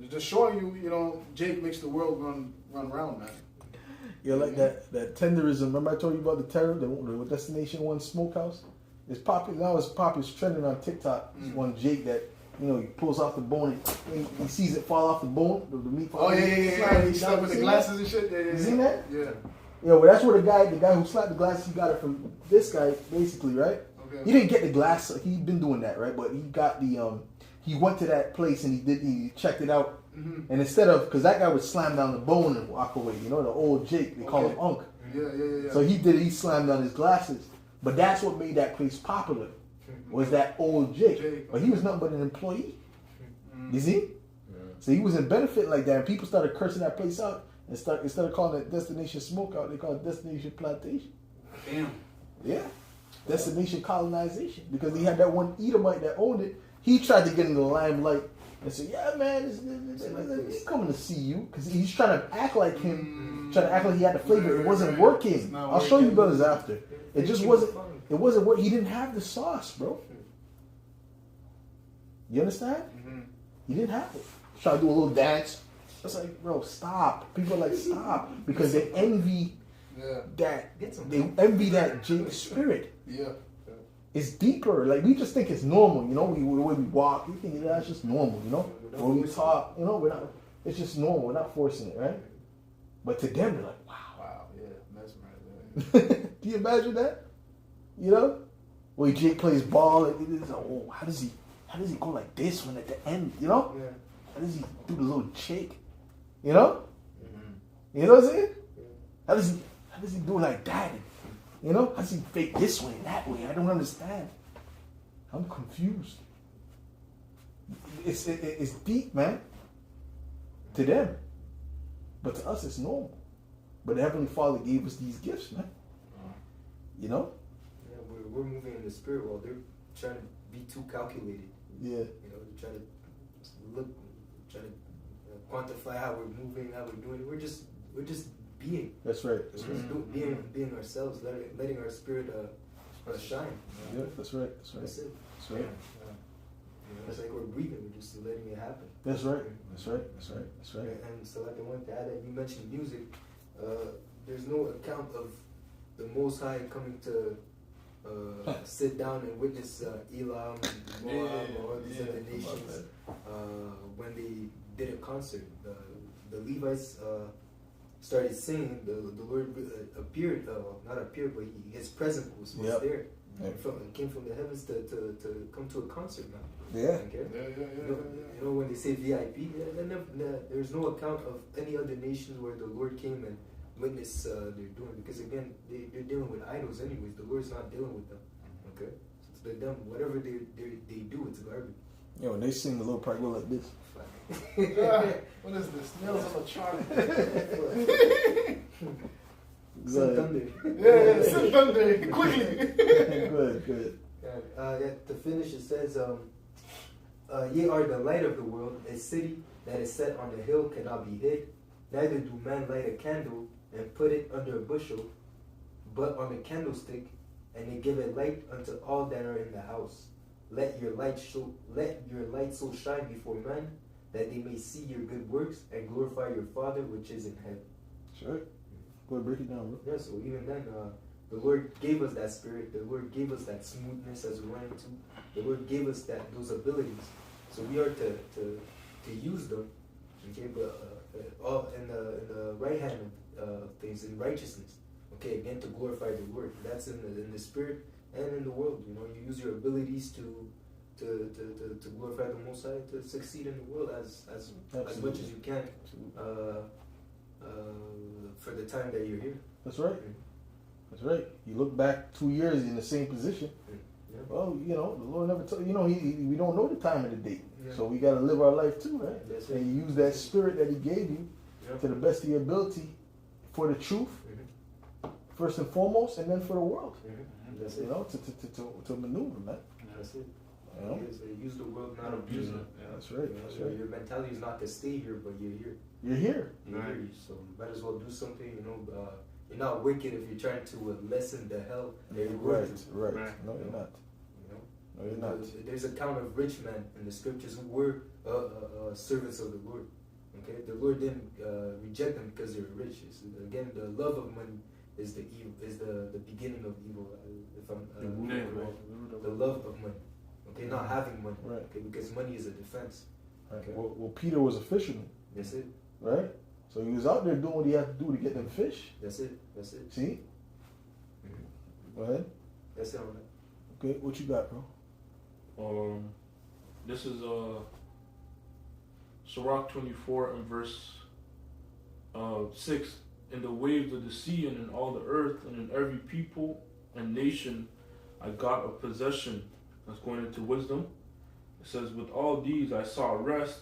Just showing you, Jake makes the world run round, man. Yeah, like that tenderism. Remember I told you about the terror, the Destination One Smokehouse? It's popular now. It's popular. It's trending on TikTok. This one Jake that he pulls off the bone and he sees it fall off the bone. The meat fall. Oh yeah. He slept with the glasses and shit. You seen that? Yeah. Yeah, well that's where the guy who slapped the glasses, he got it from this guy basically, right? Okay. He didn't get the glass. He'd been doing that, right? But he got the he went to that place and he checked it out. Mm-hmm. And instead of, because that guy would slam down the bone and walk away, the old Jake, they call him Unk. Yeah. So he slammed down his glasses. But that's what made that place popular, was that old Jake. But he was nothing but an employee. You see? Yeah. So he was in benefit like that, and people started cursing that place out. And instead of calling it Destination Smokeout, they called it Destination Plantation. Damn. Yeah. Destination Colonization. Because he had that one Edomite that owned it. He tried to get in the limelight and say, yeah, man, he's coming to see you. Because he's trying to act like him, trying to act like he had the flavor. It wasn't working. I'll show you brothers after. It just wasn't working. He didn't have the sauce, bro. You understand? Mm-hmm. He didn't have it. Try to do a little dance. It's like, bro, stop. People are like, stop. Because they envy that. They envy that Jake spirit. Yeah. It's deeper. Like, we just think it's normal, the way we walk. We think that's just normal, When we talk, we're not. It's just normal. We're not forcing it, right? But to them, they're like, wow. Wow, yeah, mesmerizing. Can you imagine that? When Jake plays ball, it's like, oh, how does he go like this when at the end, Yeah. How does he do the little shake? Mm-hmm. You know what I'm saying? How does he do it like that? You know? How does he fake this way, that way? I don't understand. I'm confused. It's deep, man. To them. But to us, it's normal. But the Heavenly Father gave us these gifts, man. You know? Yeah, we're moving in the spirit while they're trying to be too calculated. Yeah. You know, they're trying to quantify how we're moving, how we're doing. We're just being. That's right. That's right. Just being ourselves, letting our spirit shine. Yeah, that's right. That's right. That's it. That's right. You know, it's like we're breathing. We're just letting it happen. That's right. That's right. That's right. That's right. And so, like I wanted to add that you mentioned music. There's no account of the Most High coming to sit down and witness Elam and Moab and all these other nations when they did a concert. The Levites started singing. The Lord appeared, not appeared, but his presence was there. It came from the heavens to come to a concert now. Yeah. Okay? You know when they say VIP, there's no account of any other nations where the Lord came and witnessed they're doing, because again they're dealing with idols anyways. The Lord's not dealing with them. Okay, so to them whatever they do, it's garbage. Yeah, when they sing, the little part go like this. What is this? Nails on a chart. Sing thunder. Yeah, sing thunder quickly. Good. To finish, it says, "Ye are the light of the world. A city that is set on a hill cannot be hid. Neither do men light a candle and put it under a bushel, but on a candlestick, and they give a light unto all that are in the house. Let your light so shine before men, that they may see your good works and glorify your Father which is in heaven." Sure. Go ahead, break it down, bro. Yeah, so even then, the Lord gave us that spirit. The Lord gave us that smoothness as we ran into. The Lord gave us those abilities. So we are to use them. Okay, but all in the right hand of things, in righteousness. Okay, again to glorify the Lord. That's in the spirit and in the world. You know, you use your abilities to glorify the Most High, to succeed in the world as much as you can. For the time that you're here. That's right. That's right. You look back 2 years in the same position. Yeah. Well, you know, the Lord never told you know, we don't know the time of the date. Yeah. So we got to live our life too, right? That's it. And you use that spirit that He gave you to the best of your ability for the truth, first and foremost, and then for the world. That's You it. know, to maneuver, man. That's it. You know? Use the world, not abuse it. That's right. You know, That's your, right. your mentality is not to stay here, but you're here. You're here. You're here. So might as well do something. You know, you're not wicked if you're trying to lessen the hell that you're going through. Right. No, you're not. You know? No, you're not. There's a count of rich men in the scriptures who were servants of the Lord. Okay, the Lord didn't reject them because they were rich. Again, the love of money is the evil, is the beginning of evil. If I'm wrong, the love of money. Okay, not having money. Right. Okay, because money is a defense. Right. Okay. Well, Peter was a fisherman, That's it. right? So he was out there doing what he had to do to get them fish. That's it. That's it. See? Go ahead. That's it on that. Okay, what you got, bro? This is Sirach 24 and verse 6. In the waves of the sea and in all the earth and in every people and nation I got a possession. That's going into wisdom. It says, with all these I saw rest,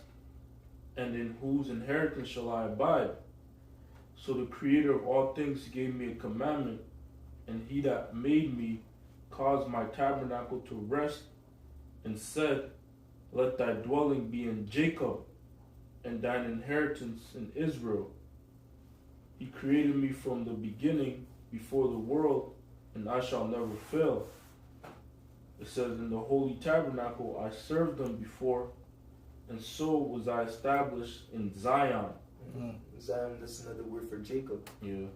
and in whose inheritance shall I abide? So the Creator of all things gave me a commandment, and He that made me caused my tabernacle to rest, and said, let thy dwelling be in Jacob, and thine inheritance in Israel. He created me from the beginning, before the world, and I shall never fail. It says, in the holy tabernacle I served them before, and so was I established in Zion. Zion, that's another word for Jacob. Yeah.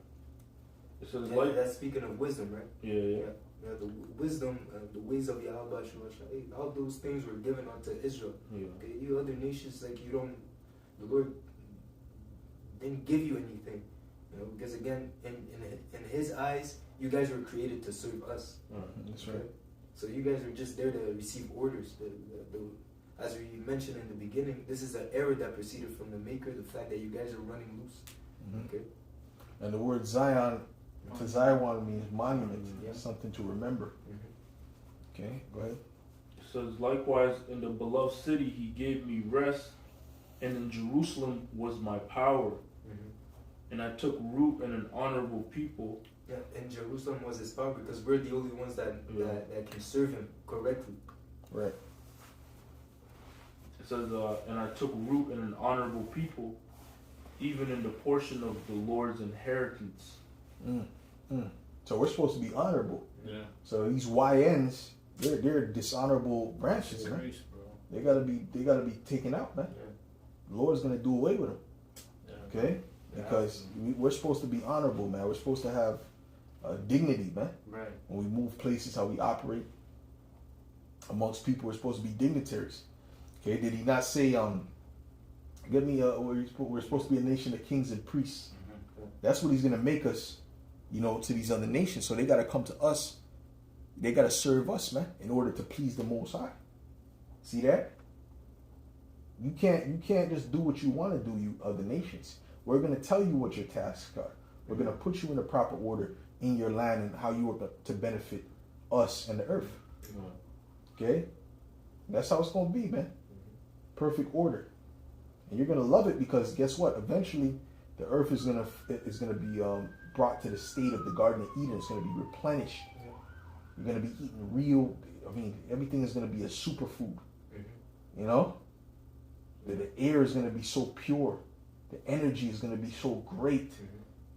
It says, Yeah, like, that's speaking of wisdom, right? yeah. Yeah, the wisdom, the ways of Yahweh, all those things were given unto Israel. Yeah. Okay, you other nations, like the Lord didn't give you anything, you know, because again, in His eyes, you guys were created to serve us. That's right. So you guys are just there to receive orders. As we mentioned in the beginning, this is an error that proceeded from the Maker. The fact that you guys are running loose. Okay, And the word Zion to Zion means monument, Yeah. something to remember. Mhm. Okay, go ahead. It says, likewise, in the beloved city he gave me rest, and in Jerusalem was my power. Mhm. And I took root in an honorable people. Yeah, and Jerusalem was his power because we're the only ones that, Yeah. that can serve him correctly. Right. It says, and I took root in an honorable people, even in the portion of the Lord's inheritance. Mm. Mm. So we're supposed to be honorable. Yeah. So these YNs, they're dishonorable branches, man. Grace, bro. They gotta be taken out, man. Yeah. The Lord's gonna do away with them. Yeah. Okay? Because we're supposed to be honorable, man. We're supposed to have dignity, man. Right. When we move places, how we operate amongst people, we're supposed to be dignitaries. Okay? Did he not say, get me we're supposed to be a nation of kings and priests? Mhm. That's what he's gonna make us, to these other nations. So they gotta come to us. They gotta serve us, man, in order to please the Most High. See that? You can't just do what you want to do, you other nations. We're gonna tell you what your tasks are. We're gonna put you in the proper order in your land and how you are to benefit us and the earth. Okay? That's how it's gonna be, man. Perfect order. And you're gonna love it because guess what? Eventually, the earth is gonna be brought to the state of the Garden of Eden. It's gonna be replenished. You're gonna be eating real. Everything is gonna be a superfood. You know, the air is gonna be so pure. The energy is gonna be so great.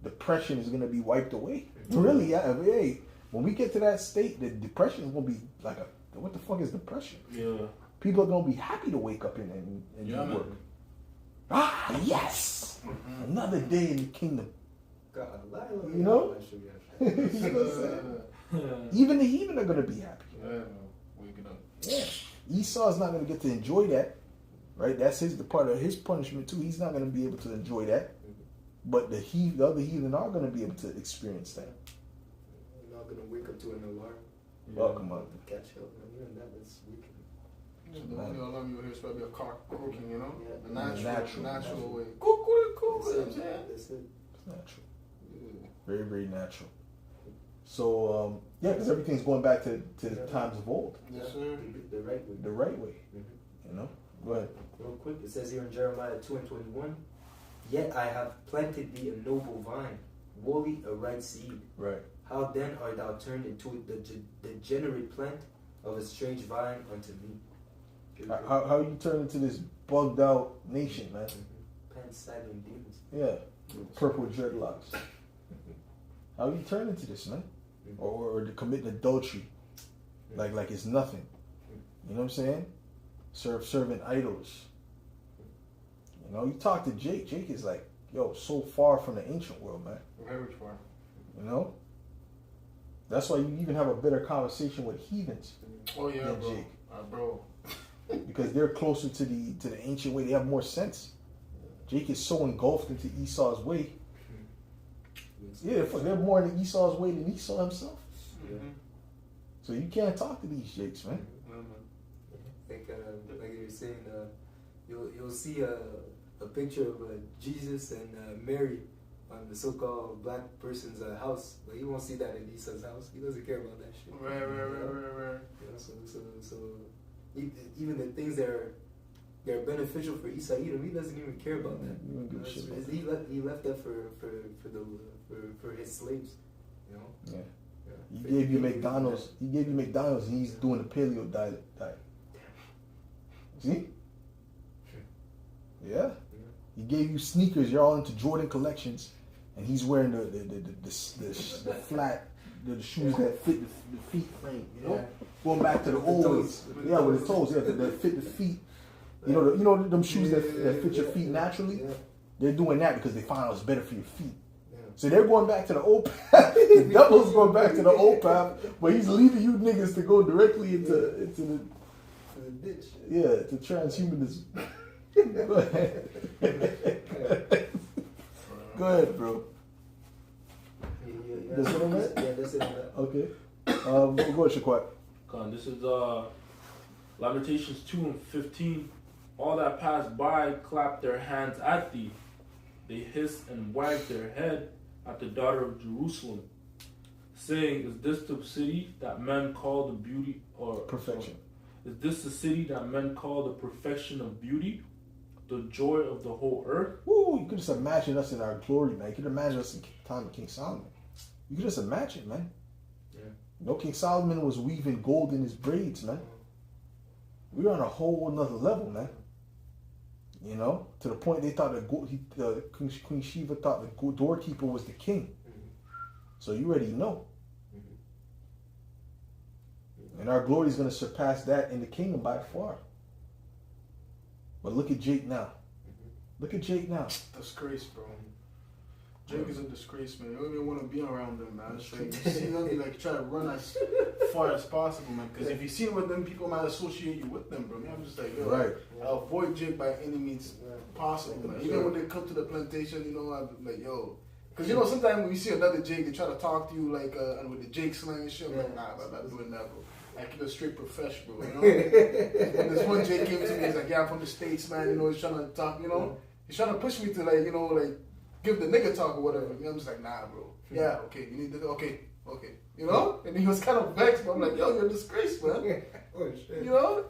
Depression is gonna be wiped away. Really, yeah. Hey, when we get to that state, the depression is gonna be like what the fuck is depression? Yeah. People are gonna be happy to wake up and do Yeah, man. work. Ah, yes, another day in the kingdom. God, You know? You know what I'm saying? Even the heathen are gonna be happy. Yeah, man. Waking up. Yeah. Esau's not gonna get to enjoy that, right? That's the part of his punishment too. He's not gonna be able to enjoy that. But the other heathen are gonna be able to experience that. You're not gonna wake up to an alarm. Oh, come on. Catch hell, man. Even that's wicked. So the only alarm you'll hear is probably a cock croaking, you know? Yeah. The natural way. That's Cool, you know what I'm it. saying? That's it. It's natural. Yeah. Very, very natural. So because everything's going back to the times of old, Yes, sir. The right way. the right way. Mhm. You know. Go ahead. Real quick, it says here in Jeremiah 2:21, "Yet I have planted thee a noble vine, wholly a right seed. Right. How then art thou turned into the degenerate plant of a strange vine unto me?" How you turn into this bugged out nation, man? Pants sagging demons. Yeah. Purple dreadlocks. How you turn into this, man? Or to commit adultery, like it's nothing. You know what I'm saying? Serving idols. You know, you talk to Jake. Jake is like, so far from the ancient world, man. Very far. You know? That's why you even have a better conversation with heathens Oh yeah, than bro. Jake. Bro. Because they're closer to the ancient way. They have more sense. Jake is so engulfed into Esau's way. Yeah, they're more in Esau's way than Esau himself. Mm-hmm. So you can't talk to these Jakes, man. Like you're saying, you'll see a picture of Jesus and Mary on the so-called black person's house, but you won't see that in Esau's house. He doesn't care about that shit. Right. You know, so even the things that are beneficial for Esau Edom, he doesn't even care about that. He don't give a shit about He left that for his slaves. You know. Yeah. Yeah. He gave you McDonald's. He gave you McDonald's, and he's doing the paleo diet. See? Yeah. He gave you sneakers. You're all into Jordan collections, and he's wearing the flat the shoes that fit the feet frame. You know, going back to the old ways. Yeah, with the toes. Yeah, that fit the feet. You know them shoes that fit your feet naturally. Yeah. They're doing that because they find out it's better for your feet. Yeah. So they're going back to the old path. The devil's going back to the old path, but he's leaving you niggas to go directly into the ditch. yeah, to transhumanism. Go ahead. Go ahead, bro. Yeah. That's it on that? Yeah, that's it on that. Okay. Go ahead, Shaquat. This is Lamentations 2:15. All that pass by clap their hands at thee. They hiss and wag their head at the daughter of Jerusalem, saying, Is this the city that men call the beauty or Perfection. Is this the city that men call the perfection of beauty, the joy of the whole earth? Woo, you could just imagine us in our glory, man. You could imagine us in the time of King Solomon. You could just imagine, man. Yeah. You know, King Solomon was weaving gold in his braids, man. We were on a whole another level, man. You know, to the point they thought that Queen Sheba thought the doorkeeper was the king. So you already know. And our glory is going to surpass that in the kingdom by far. But look at Jake now. Look at Jake now. Disgrace, bro. Jake is a disgrace, man. You don't even want to be around them, man. It's like, you see them, you like try to run as far as possible, man. Because if you see with them, people might associate you with them, bro. Man, I'm just like, yo, Right. I'll avoid Jake by any means possible, man. Even when they come to the plantation, you know, I'm like, yo. Because, you know, sometimes when you see another Jake, they try to talk to you, like, and with the Jake slang and shit. I'm like, nah, I'm not doing that, bro. I keep it straight professional, you know? And this one Jake came to me, he's like, yeah, I'm from the States, man. You know, he's trying to talk, you know? He's trying to push me to, like, you know, like, give the nigga talk or whatever. You know, I'm just like, nah, bro. Yeah, okay, you need to, okay. You know? And he was kind of vexed, but I'm like, yo, you're a disgrace, man. Oh, shit. You know?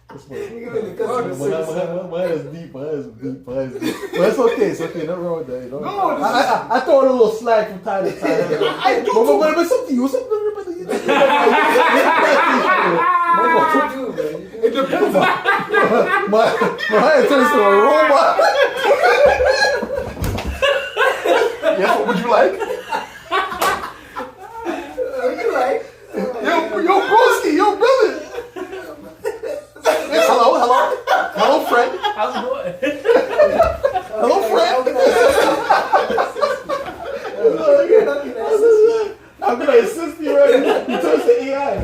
That's what- You give me the customer service. Mine is deep. But it's okay. It's okay. Nothing wrong with that. You know? No, I throw in a little slack from time to time. I do but it's up to you. It's up to you. What you do, man? It depends on. My hand turns to a robot. Yes, what would you like? What you like? Yo, broski, yo, brother. Yes, hello, friend. How's it going? Hello, friend. How can I assist you right now? You touched the AI.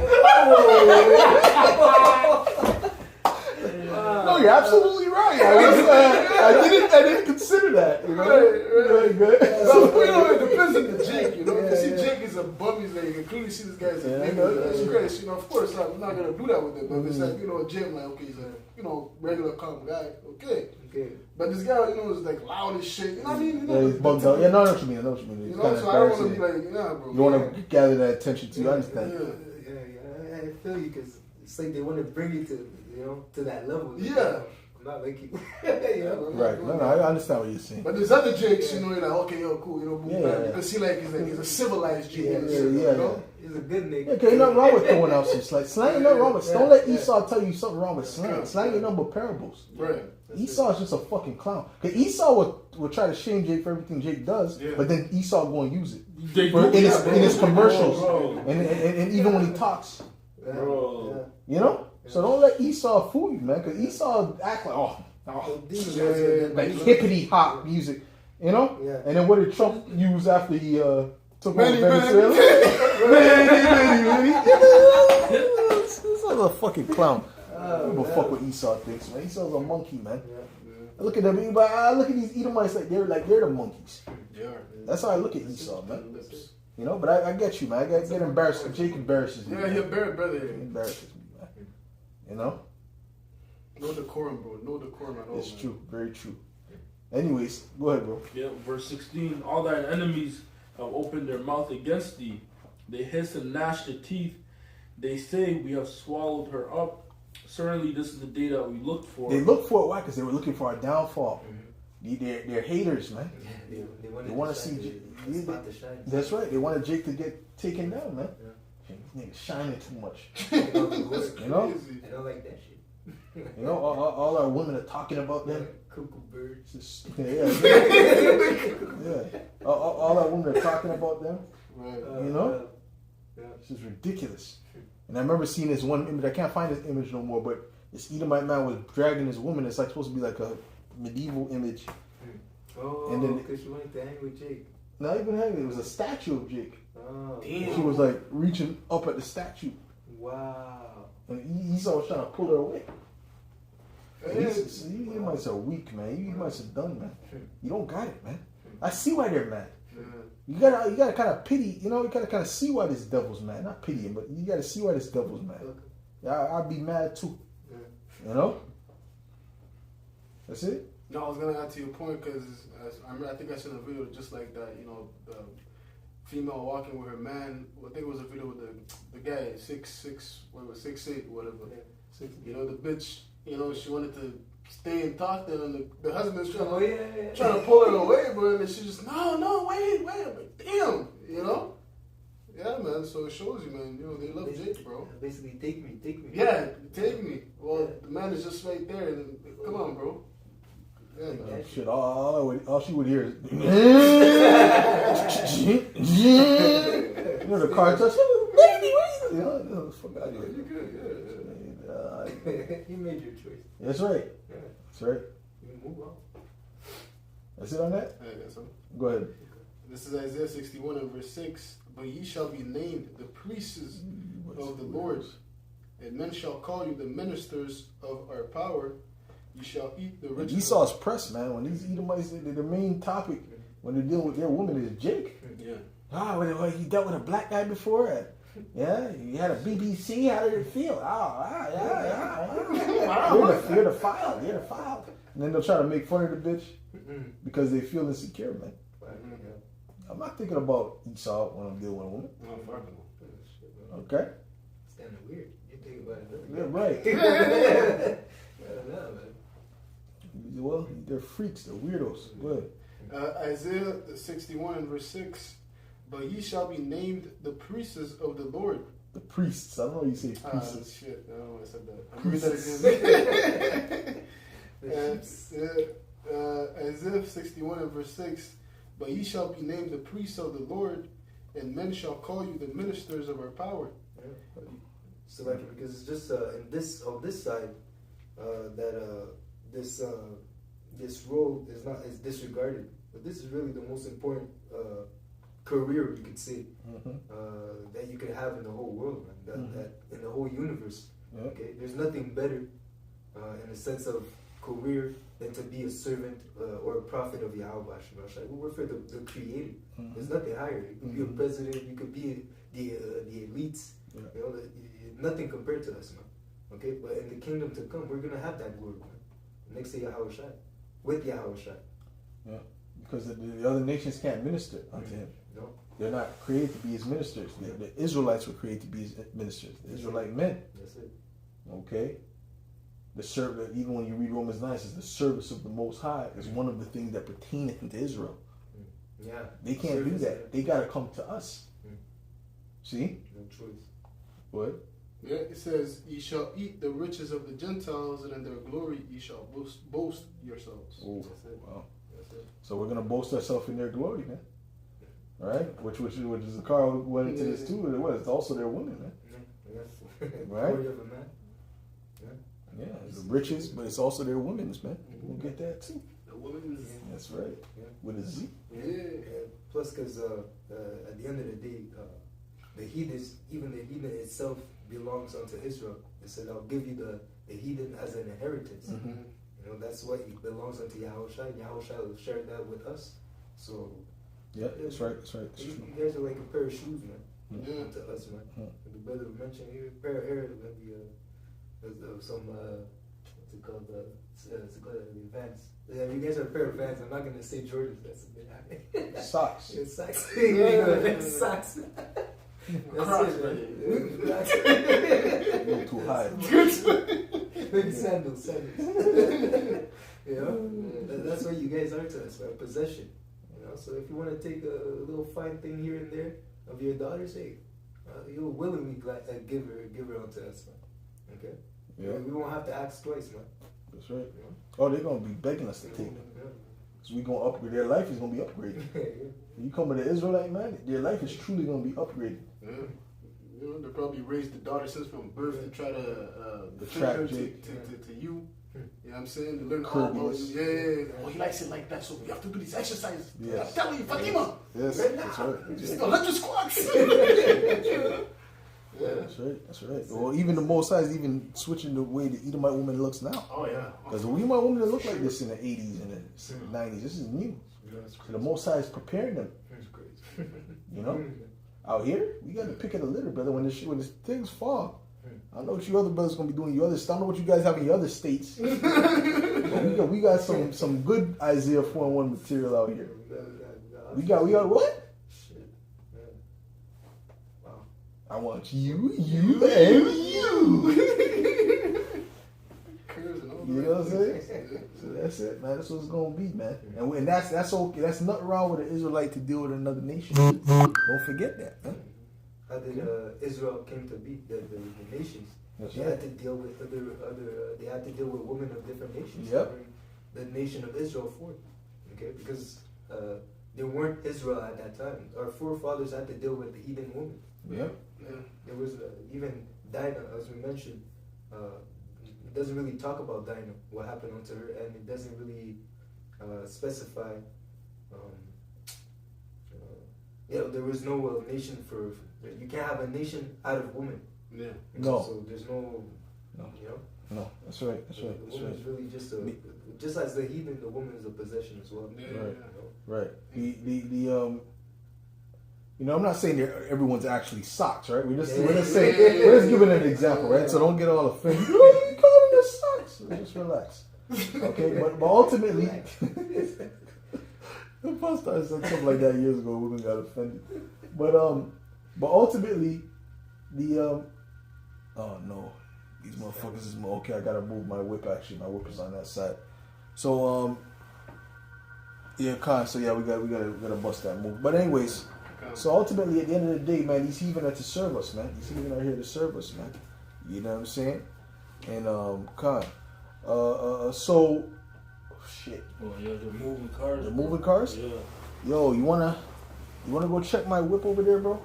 No, you're absolutely right. I didn't consider that. You know, Right. good. So, you know, it depends on the Jake, you know. If you see Jake is a bum, he's like, you can clearly see this guy as a nigga. That's great. You know, of course, I'm not going to do that with it. But if it's like, you know, Jake, like, okay, he's a, you know, regular calm guy. Okay. But this guy, you know, is like loud as shit. You know what I mean? You know, Yeah, he's bugged out. Yeah, no, I know what you mean. You know, so I don't want to be like, yeah, bro. You want to gather that attention too. I understand. Yeah, I feel you because it's like they want to bring you to, you know, to that level. Yeah. I'm not like you. Right. No, I understand what you're saying. But there's other Jakes, you know, you're like, okay, yo, cool, you know, boom, Yeah, bam. yeah. You can see like he's a civilized Jake. Yeah, you know? He's a good nigga. Yeah, okay, nothing wrong with throwing out some slang. Slang ain't nothing wrong with. Don't let Esau tell you something wrong with slang. Slang ain't nothing but parables. Right. Esau's just a fucking clown. Cause Esau will try to shame Jake for everything Jake does, but then Esau go and use it in his commercials and even when he talks. Bro. You know. So don't let Esau fool you, man. Cause Esau act like like hippity hop music, you know. Yeah. And then what did Trump use after he took over Many, Venezuela? Many. This is a fucking clown. People fuck what Esau thinks, man. Esau's a monkey, man. I look at them, but I look at these Edomites like they're the monkeys. Yeah. That's how I look at Esau, man. You know, but I get you, man. I get embarrassed. Jake embarrasses me. Yeah, he a bad brother. He embarrasses me, man. You know, No decorum, bro. No decorum at all. it's man. true, very true. Anyways, go ahead, bro. Yeah, verse 16. All thine enemies have opened their mouth against thee. They hiss and gnash their teeth. They say, we have swallowed her up. Certainly, this is the day that we looked for. They look for it, why? Because they were looking for our downfall. They're haters, man. They They want to see the spot to shine. That's right. They wanted Jake to get taken down, man. This nigga's shining too much. You know? Crazy. I don't like that shit. You know, all our women are talking about them. Cuckoo birds. Yeah. All our women are talking about them. Right. You know? This is ridiculous. And I remember seeing this one image. I can't find this image no more, but this Edomite man was dragging this woman. It's like supposed to be like a medieval image. Oh, And then- because she wanted to hang with Jake. Not even hanging. It was a statue of Jake. Oh, Damn. She was like reaching up at the statue, wow. and Esau was trying to pull her away. Yeah. You might are weak, man. You might are done, man. You don't got it, man. I see why they're mad. You gotta kind of pity. You know, you gotta kind of see why this devil's mad. Not pity him, but you gotta see why this devil's mad. Yeah, I'd be mad too. You know. That's it. No, I was gonna add to your point because I think I seen a video just like that. You know, the female walking with her man. I think it was a video with the guy 6'8", whatever. Yeah. You know, the bitch. You know, she wanted to stay and talk to him, and the husband's trying, Oh yeah. trying to pull her away, bro. And she just no, wait. I'm like, damn, you know. Yeah, man. So it shows you, man. You know, they love Jake, bro. Basically, take me. Yeah, take me. Well, the man is just right there. And come on, bro. Yeah, man. Oh, shit, all she would hear is you know, the car touch. Baby, wait. You know, fuck out of here. You good, yeah. You made your choice. That's right. Yeah. That's right. You move on. That's it on that? Hey, that's something. Go ahead. This is Isaiah 61 and verse 6. But ye shall be named the priests of the Lord, and men shall call you the ministers of our power. You shall eat the riches. Esau's press, man. When these Edomites, the main topic when they're dealing with their woman is Jake. Yeah. Well, he dealt with a black guy before. Yeah, you had a BBC. How did it feel? You're the file. You're the file. And then they'll try to make fun of the bitch because they feel insecure, man. I'm not thinking about Esau when I'm dealing with a woman. Oh, fuck no. Okay? It's kind of weird. You think about it. Yeah, right. I don't know, man. Well, they're freaks. They're weirdos. Go ahead. Isaiah 61 and verse 6. But ye shall be named the priests of the Lord. The priests. I don't know why you say priests. Shit. I don't know why I said that. I'm going to read that again. Isaiah 61 and verse 6. But ye shall be named the priests of the Lord, and men shall call you the ministers of our power. Yeah. So like, because it's just in this side that this role is disregarded, but this is really the most important career you could say that you could have in the whole world, man. That in the whole universe. Yeah. Okay, there's nothing better in the sense of career than to be a servant or a prophet of Yahweh. We work for the Creator. There's nothing higher. You could be a president. You could be the elites. Yeah. You know, nothing compared to us, man. Okay, but in the kingdom to come, we're gonna have that glory, man. Next to Yahweh Shai, with Yahweh Shai. Yeah. Because the other nations can't minister unto him. No. They're not created to be his ministers. The Israelites were created to be his ministers. The Israelite men. That's it. Okay? Even when you read Romans 9, it says the service of the Most High is one of the things that pertaineth unto Israel. Yeah. They can't do that. They got to come to us. See? No choice. What? Yeah, it says, ye shall eat the riches of the Gentiles, and in their glory ye shall boast yourselves. Oh, That's it. wow. That's it. So we're going to boast ourselves in their glory, man. Right? Which is the car went into this too. What? It's also their women, man. Yeah. Right? Glory of a man. Yeah, it's the riches, but it's also their women's, man. We'll get that too. The woman's. That's right. Yeah. With a Z. Yeah. Plus, because at the end of the day, the heathen itself belongs unto Israel. It said, "I'll give you the heathen as an inheritance." Mm-hmm. You know, that's what it belongs unto Yahushua. Yahushua will share that with us. So, Yeah, that's right. That's right. That's you true. guys are like a pair of shoes, man. Yeah. To us, man. Mhm. The brother mentioned here, a pair of hair, maybe some what's it called? The Vans. Yeah, you guys are a pair of Vans. I'm not gonna say Jordans. That's a bit high. Socks. It's socks. Yeah. Socks. Crocs, That's man. it, man. A little too high. Maybe sandals. You know, that's what you guys are to us, man. Possession. You know, so if you want to take a little fine thing here and there of your daughter's, hey, you'll willingly give her unto us, man. Okay. Yeah, We won't have to ask twice, man. that's right. You know? Oh, they're gonna be begging us to take them. So we gonna upgrade. Their life is gonna be upgraded. When you come with the Israelite man, their life is truly gonna be upgraded. Yeah. You know, they probably raised the daughter since from birth to try to Trap her Jake. to you. You know what I'm saying? To learn all Courteous. about you. Yeah. Oh, he likes it like that, so we have to do these exercises. Yes. I'm telling you, Fatima. Yes, that's right. Just 100 squats. Yeah. That's right. That's right. Well, even the Most High is even switching the way the Edomite woman looks now. Oh, yeah. Because the Edomite woman that looked like this in the 80s and the 90s, this is new. Yeah, that's So the Most High is preparing them. That's crazy. You know, out here we got to pick of the litter, brother. When the things fall, I don't know what you other brothers gonna be doing. You other, I don't know what you guys have in your other states. But we got some good Isaiah 4:1 material out here. We got what? Shit, man. Wow. I want you, and you. Curves and all You know what I'm saying? So that's it, man. That's what it's gonna be, man. And that's okay. That's nothing wrong with an Israelite to deal with another nation. Don't forget that, man. How did Israel came to be the nations? That's They right. had to deal with other. They had to deal with women of different nations. Yep. To bring the nation of Israel forth. Okay, because they weren't Israel at that time. Our forefathers had to deal with the heathen women. Yep. There was even Dinah, as we mentioned. It doesn't really talk about Dinah, what happened unto her, and it doesn't really specify. There was no nation for. You can't have a nation out of woman. Yeah. No. So there's no. No. You know. No, that's right. That's right. The That's woman right. is really just as the heathen, the woman is a possession as well. Yeah. Right. You know? Right. You know, I'm not saying that everyone's actually socks, right? We're just saying, we're just giving an example, right? So don't get all offended. You calling us socks? So just relax, okay? But ultimately, the pastor said something like that years ago. Women got offended, but ultimately, oh no, these motherfuckers is more okay. I gotta move my whip. Actually, my whip is on that side. So yeah, Khan. So yeah, we gotta bust that move. But anyways. So ultimately, at the end of the day, man, these heathen are to serve us, man. These heathen are here to serve us, man. You know what I'm saying? And Khan, so shit. Oh yeah, the moving cars. The moving cars? Yeah. Yo, you wanna go check my whip over there, bro?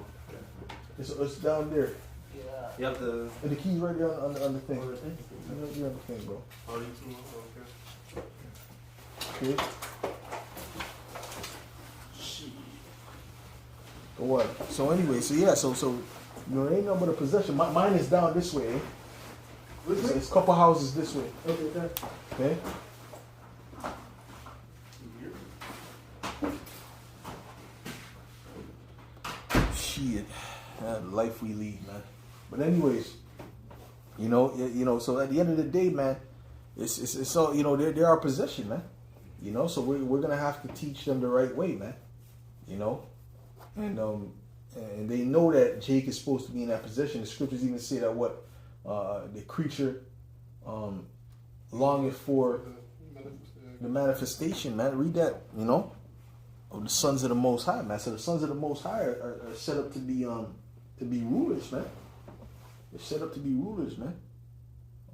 It's down there. Yeah. You have the. And the keys right there on the thing. On the thing? You're on the thing, bro. Okay. Okay. Or what? So anyway, so yeah, so you know, there ain't no but a possession. Mine is down this way. Eh? It's a couple houses this way. Okay. Shit, the life we lead, man. But anyways, you know. So at the end of the day, man, it's all, you know, they're our possession, man. You know, so we're gonna have to teach them the right way, man. You know. And they know that Jake is supposed to be in that position. The scriptures even say that the creature longeth for the manifestation, man. Read that, you know, of the sons of the Most High, man. So the sons of the Most High are set up to be rulers, man. They're set up to be rulers, man.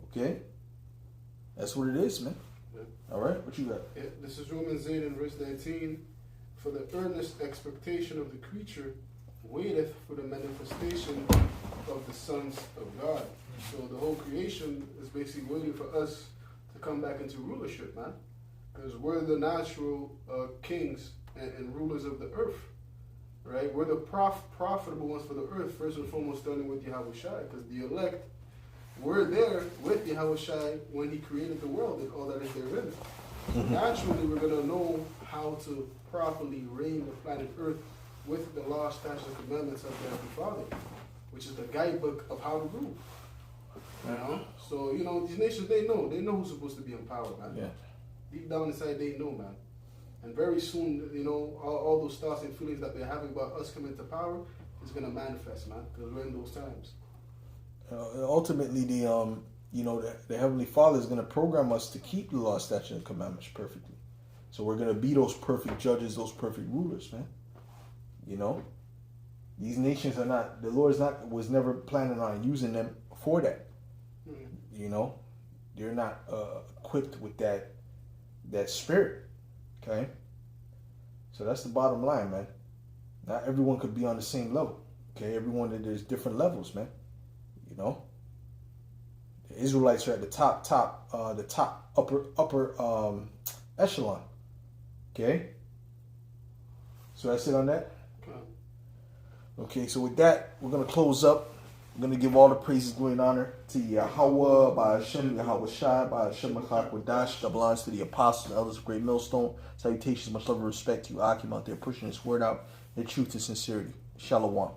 Okay, that's what it is, man. All right, what you got? Yeah, this is Romans 8 and verse 19. For the earnest expectation of the creature waiteth for the manifestation of the sons of God. So the whole creation is basically waiting for us to come back into rulership, man. Because we're the natural kings and rulers of the earth, right? We're the profitable ones for the earth, first and foremost, starting with Yahweh Shai, because the elect were there with Yahweh Shai when he created the world and all that is therein. So naturally, we're going to know how to properly reign the planet Earth with the law, statutes, and commandments of the Heavenly Father, which is the guidebook of how to rule. You know? So, you know, these nations, they know who's supposed to be in power, man. Yeah. Deep down inside, they know, man. And very soon, you know, all those thoughts and feelings that they're having about us coming to power is going to manifest, man, because we're in those times. Ultimately, the Heavenly Father is going to program us to keep the law, statutes, and commandments perfectly. So we're going to be those perfect judges, those perfect rulers, man. You know, these nations are not. The Lord was never planning on using them for that. You know, they're not equipped with that spirit. Okay, so that's the bottom line, man. Not everyone could be on the same level. Okay, there's different levels, man. You know, the Israelites are at the upper echelon. Okay, so that's it on that. Okay, so with that, we're gonna close up. I'm gonna give all the praises, glory, and honor to Yahweh, by Hashem, Yahweh Shai, by Hashem, Machak, that belongs to the apostles and elders of Great Millstone. Salutations, much love and respect to you, Akim, out there pushing this word out, in truth and sincerity. Shalom.